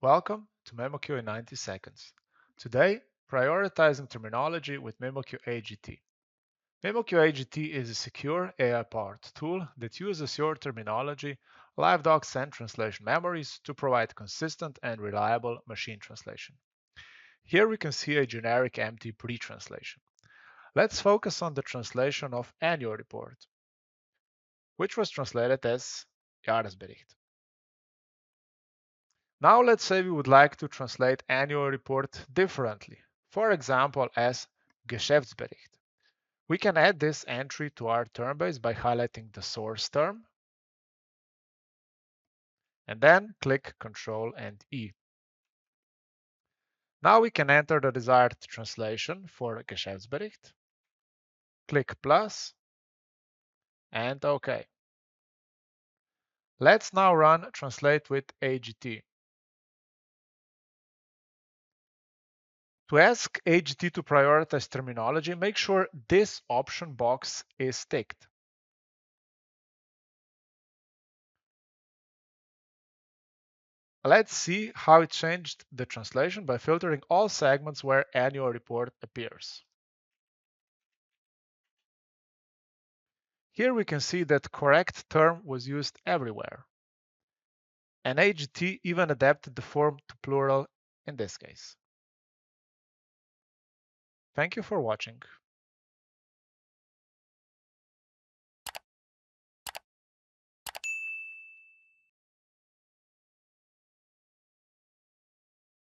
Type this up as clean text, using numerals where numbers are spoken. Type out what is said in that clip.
Welcome to memoQ in 90 seconds. Today, prioritizing terminology with memoQ AGT. memoQ AGT is a secure AI-powered tool that uses your terminology, live docs, and translation memories to provide consistent and reliable machine translation. Here we can see a generic empty pre-translation. Let's focus on the translation of annual report, which was translated as Jahresbericht. Now let's say we would like to translate annual report differently, for example as Geschäftsbericht. We can add this entry to our term base by highlighting the source term and then click Ctrl and E. Now we can enter the desired translation for Geschäftsbericht, click plus and OK. Let's now run Translate with AGT. To ask AGT to prioritize terminology, make sure this option box is ticked. Let's see how it changed the translation by filtering all segments where annual report appears. Here we can see that correct term was used everywhere. And AGT even adapted the form to plural in this case. Thank you for watching.